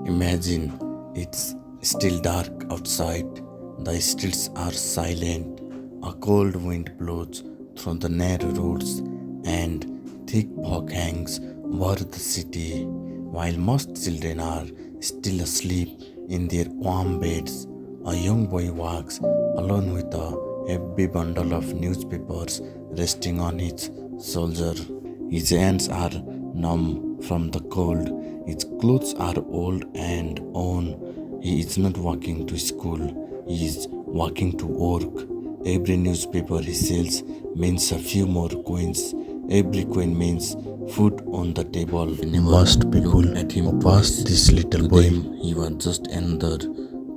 Imagine it's still dark outside, the streets are silent, a cold wind blows through the narrow roads, and thick fog hangs over the city, while most children are still asleep in their warm beds. A young boy walks alone with a heavy bundle of newspapers resting on his shoulder. His hands are numb from the cold. His clothes are old and worn. He is not walking to school. He is walking to work. Every newspaper he sells means a few more coins. Every coin means food on the table. Most people at him past this little boy. He was just another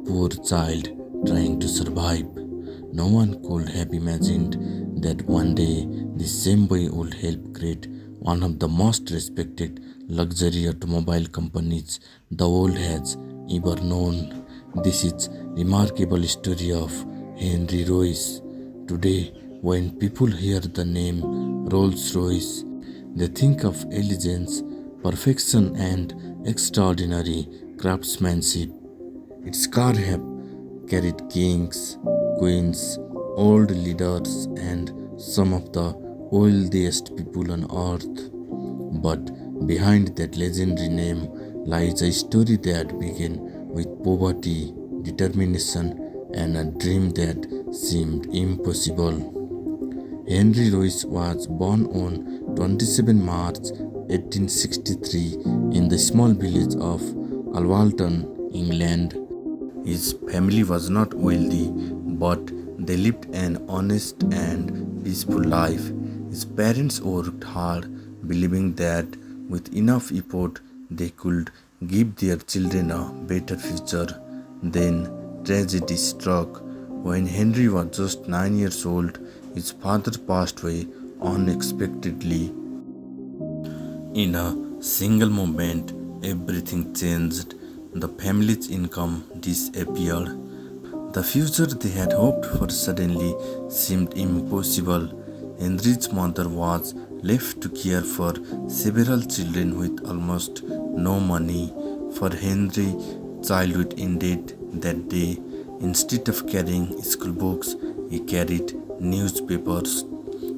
poor child trying to survive. No one could have imagined that one day the same boy would help create one of the most respected luxury automobile companies the world has ever known. This is remarkable story of Henry Royce. Today, when people hear the name Rolls-Royce, they think of elegance, perfection, and extraordinary craftsmanship. Its car have carried kings, queens, old leaders, and some of the wealthiest people on earth. But behind that legendary name lies a story that began with poverty, determination, and a dream that seemed impossible. Henry Royce was born on 27 March 1863 in the small village of Alwalton, England. His family was not wealthy, but they lived an honest and peaceful life. His parents worked hard, believing that with enough effort they could give their children a better future. Then tragedy struck. When Henry was just 9 years old, his father passed away unexpectedly. In a single moment, everything changed. The family's income disappeared. The future they had hoped for suddenly seemed impossible. Henry's mother was left to care for several children with almost no money. For Henry, childhood ended that day. Instead of carrying school books, he carried newspapers.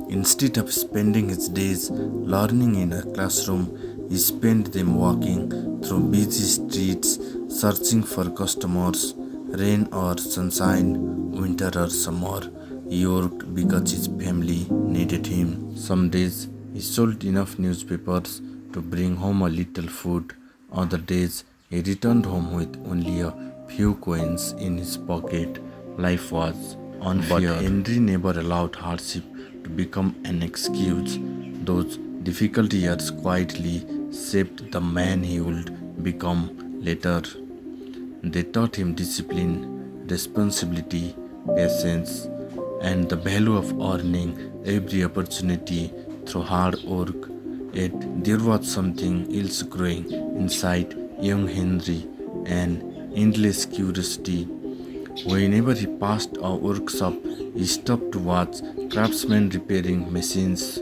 Instead of spending his days learning in a classroom, he spent them walking through busy streets, searching for customers. Rain or sunshine, winter or summer, he worked because his family needed him. Some days he sold enough newspapers to bring home a little food. Other days he returned home with only a few coins in his pocket. Life was unfair. But Henry never allowed hardship to become an excuse. Those difficult years quietly shaped the man he would become later. They taught him discipline, responsibility, patience, and the value of earning every opportunity through hard work. Yet there was something else growing inside young Henry, an endless curiosity. Whenever he passed a workshop, he stopped to watch craftsmen repairing machines.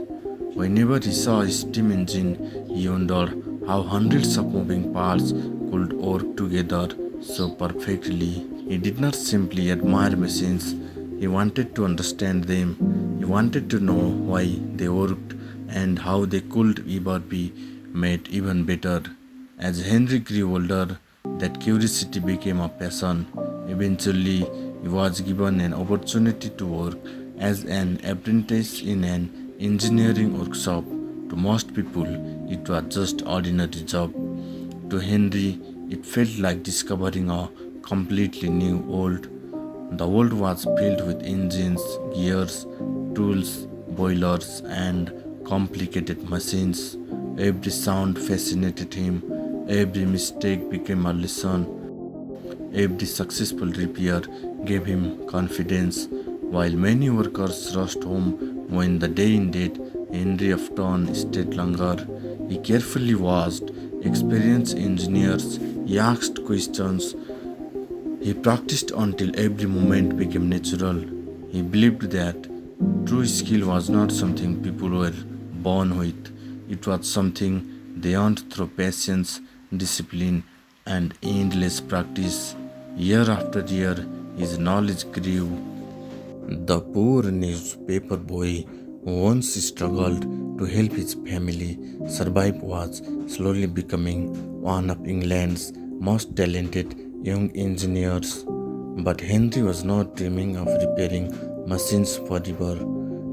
Whenever he saw a steam engine, he wondered how hundreds of moving parts could work together so perfectly. He did not simply admire machines, he wanted to understand them. He wanted to know why they worked and how they could ever be made even better. As Henry grew older, that curiosity became a passion. Eventually, he was given an opportunity to work as an apprentice in an engineering workshop. To most people, it was just ordinary job. To Henry, it felt like discovering a completely new world. The world was filled with engines, gears, tools, boilers, and complicated machines. Every sound fascinated him. Every mistake became a lesson. Every successful repair gave him confidence. While many workers rushed home when the day ended, Henry often stayed longer. He carefully watched experienced engineers. He asked questions. He practiced until every moment became natural. He believed that true skill was not something people were born with. It was something they earned through patience, discipline, and endless practice. Year after year, his knowledge grew. The poor newspaper boy who once struggled to help his family survive was slowly becoming one of England's most talented young engineers. But Henry was not dreaming of repairing machines forever.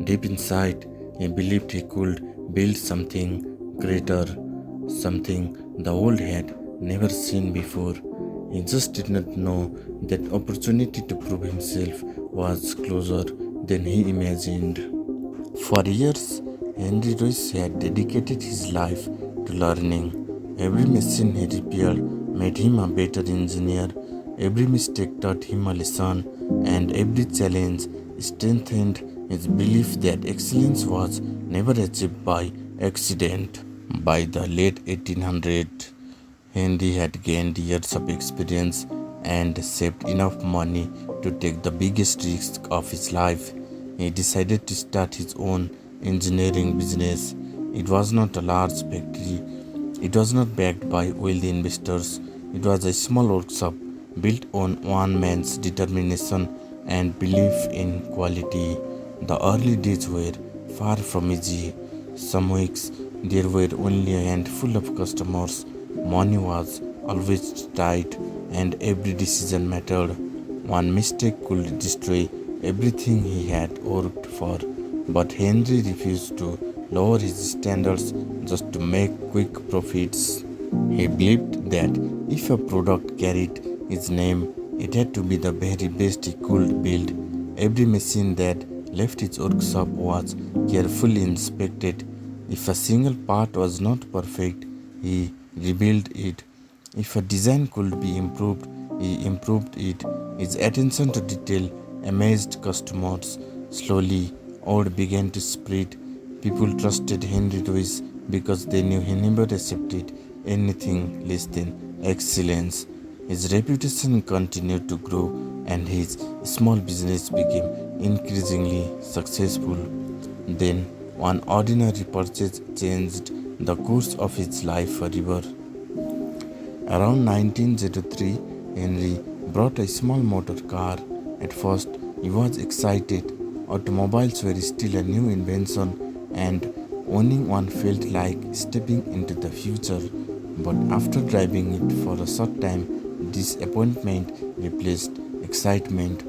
Deep inside, he believed he could build something greater, something the world had never seen before. He just did not know that opportunity to prove himself was closer than he imagined. For years, Henry Royce had dedicated his life to learning. Every machine he repaired made him a better engineer. Every mistake taught him a lesson, and every challenge strengthened his belief that excellence was never achieved by accident. By the late 1800s, Henry had gained years of experience and saved enough money to take the biggest risk of his life. He decided to start his own engineering business. It was not a large factory, it was not backed by wealthy investors. It was a small workshop built on one man's determination and belief in quality. The early days were far from easy. Some weeks there were only a handful of customers. Money was always tight and every decision mattered. One mistake could destroy everything he had worked for. But Henry refused to lower his standards just to make quick profits. He believed that if a product carried his name, it had to be the very best he could build. Every machine that left his workshop was carefully inspected. If a single part was not perfect, he rebuilt it. If a design could be improved, he improved it. His attention to detail amazed customers. Slowly, word began to spread. People trusted Henry Royce because they knew he never accepted anything less than excellence. His reputation continued to grow and his small business became increasingly successful. Then, one ordinary purchase changed the course of his life forever. Around 1903, Henry bought a small motor car. At first, he was excited. Automobiles were still a new invention, and owning one felt like stepping into the future. But after driving it for a short time, disappointment replaced excitement.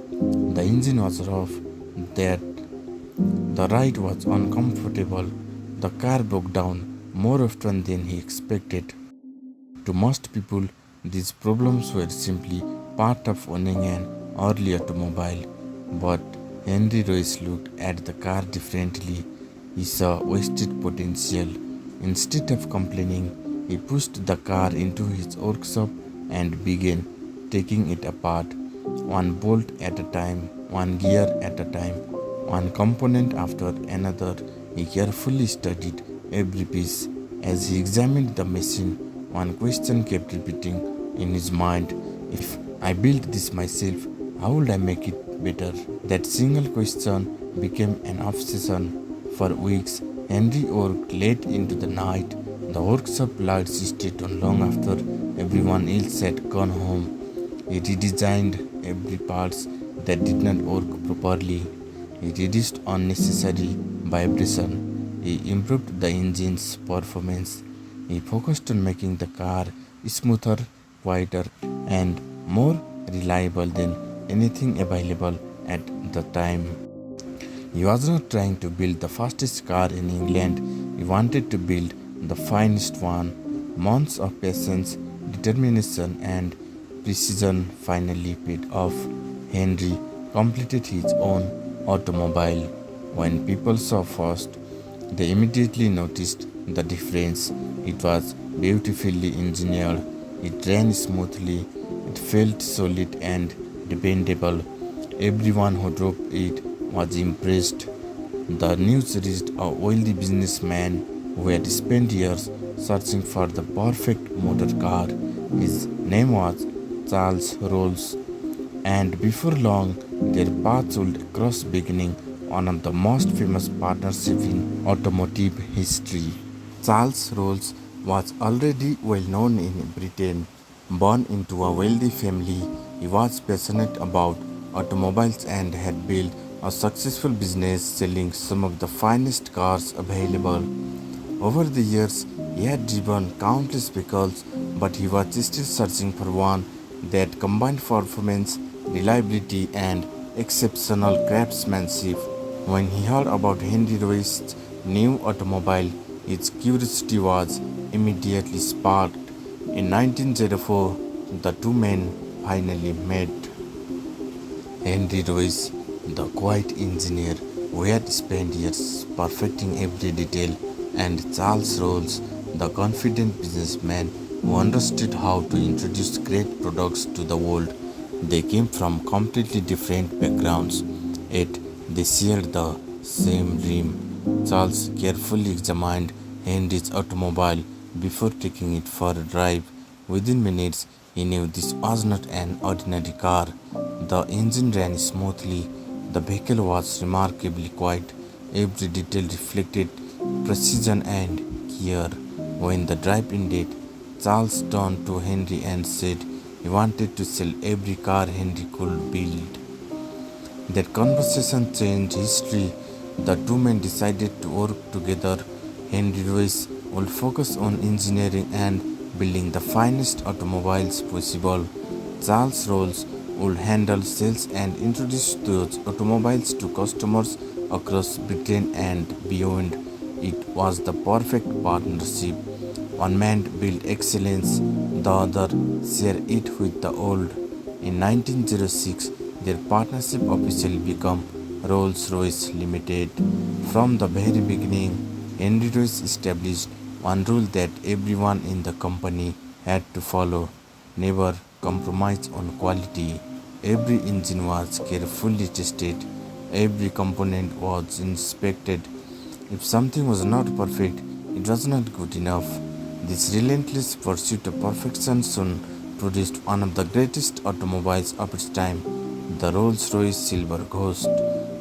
The engine was rough, that the ride was uncomfortable. The car broke down more often than he expected. To most people, these problems were simply part of owning an early automobile. But Henry Royce looked at the car differently. He saw wasted potential. Instead of complaining, he pushed the car into his workshop and began taking it apart, one bolt at a time, one gear at a time, one component after another. He carefully studied every piece. As he examined the machine, one question kept repeating in his mind: if I built this myself, how would I make it better? That single question became an obsession. For weeks, Henry worked late into the night. The workshop lights stayed on long after everyone else had gone home. He redesigned every parts that did not work properly. He reduced unnecessary vibration. He improved the engine's performance. He focused on making the car smoother, quieter, and more reliable than anything available at the time. He was not trying to build the fastest car in England, he wanted to build the finest one. Months of patience, determination, and precision finally paid off. Henry completed his own automobile. When people saw first, they immediately noticed the difference. It was beautifully engineered, it ran smoothly, it felt solid and dependable. Everyone who drove it was impressed. The news reached a wealthy businessman who had spent years searching for the perfect motor car. His name was Charles Rolls, and before long, their paths would cross, beginning one of the most famous partnerships in automotive history. Charles Rolls was already well known in Britain. Born into a wealthy family, he was passionate about automobiles and had built a successful business selling some of the finest cars available. Over the years, he had driven countless vehicles, but he was still searching for one that combined performance, reliability, and exceptional craftsmanship. When he heard about Henry Royce's new automobile, his curiosity was immediately sparked. In 1904, the two men finally met. Henry Royce, the quiet engineer who had spent years perfecting every detail, and Charles Rolls, the confident businessman who understood how to introduce great products to the world. They came from completely different backgrounds, yet they shared the same dream. Charles carefully examined Henry's automobile before taking it for a drive. Within minutes, he knew this was not an ordinary car. The engine ran smoothly, the vehicle was remarkably quiet, every detail reflected precision and care. When the drive ended, Charles turned to Henry and said he wanted to sell every car Henry could build. That conversation changed history. The two men decided to work together. Henry Royce would focus on engineering and building the finest automobiles possible. Charles Rolls would handle sales and introduce those automobiles to customers across Britain and beyond. It was the perfect partnership. One man built excellence, the other shared it with the old. In 1906, their partnership officially became Rolls-Royce Limited. From the very beginning, Henry Royce established one rule that everyone in the company had to follow: never compromise on quality. Every engine was carefully tested, every component was inspected. If something was not perfect, it was not good enough. This relentless pursuit of perfection soon produced one of the greatest automobiles of its time, the Rolls-Royce Silver Ghost.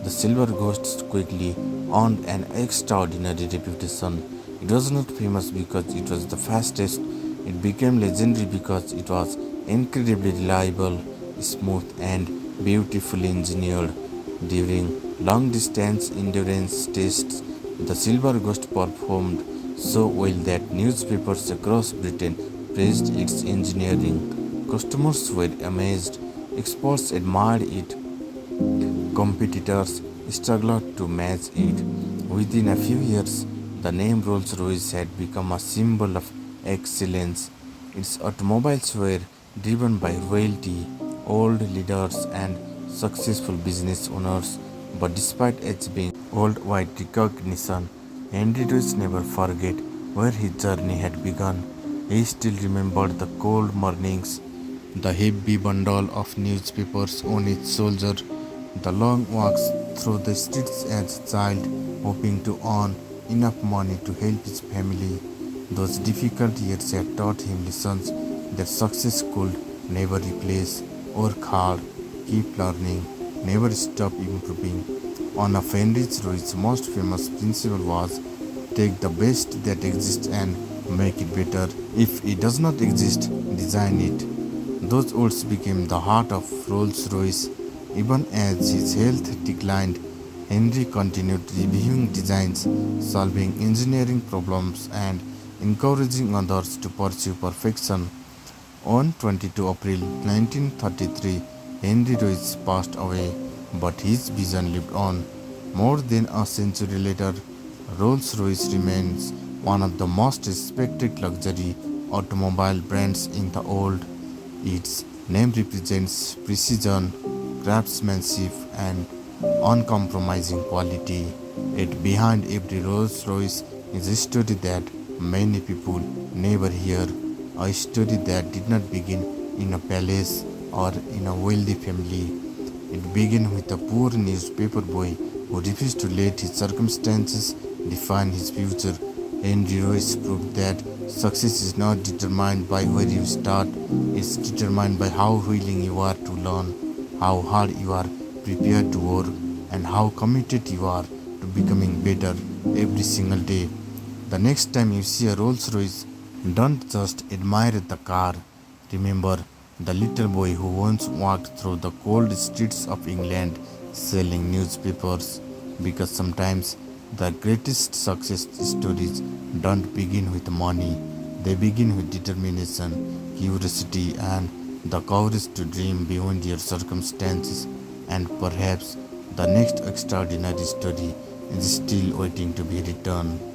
The Silver Ghost quickly earned an extraordinary reputation. It was not famous because it was the fastest, it became legendary because it was incredibly reliable, smooth, and beautifully engineered. During long distance endurance tests, the Silver Ghost performed so well that newspapers across Britain praised its engineering. Customers were amazed, experts admired it, competitors struggled to match it. Within a few years, the name Rolls Royce had become a symbol of excellence. Its automobiles were driven by royalty, old leaders, and successful business owners. But despite its being worldwide recognition, Henry Royce never forget where his journey had begun. He still remembered the cold mornings, the heavy bundle of newspapers on its shoulder, the long walks through the streets as a child, hoping to earn enough money to help his family. Those difficult years had taught him lessons that success could never replace. Work hard, keep learning, never stop improving. One of Henry Royce's most famous principle was take the best that exists and make it better. If it does not exist, design it. Those words became the heart of Rolls-Royce. Even as his health declined, Henry continued reviewing designs, solving engineering problems, and encouraging others to pursue perfection. On 22 April 1933, Henry Royce passed away, but his vision lived on. More than a century later, Rolls-Royce remains one of the most respected luxury automobile brands in the world. Its name represents precision, craftsmanship, and uncompromising quality. Yet behind every Rolls Royce is a story that many people never hear, a story that did not begin in a palace or in a wealthy family. It began with a poor newspaper boy who refused to let his circumstances define his future. Henry Royce proved that success is not determined by where you start, it's determined by how willing you are to learn, how hard you are prepared to work, and how committed you are to becoming better every single day. The next time you see a Rolls Royce, don't just admire the car, Remember the little boy who once walked through the cold streets of England selling newspapers? Because sometimes the greatest success stories don't begin with money, they begin with determination, curiosity, and the courage to dream beyond your circumstances. And perhaps the next extraordinary story is still waiting to be written.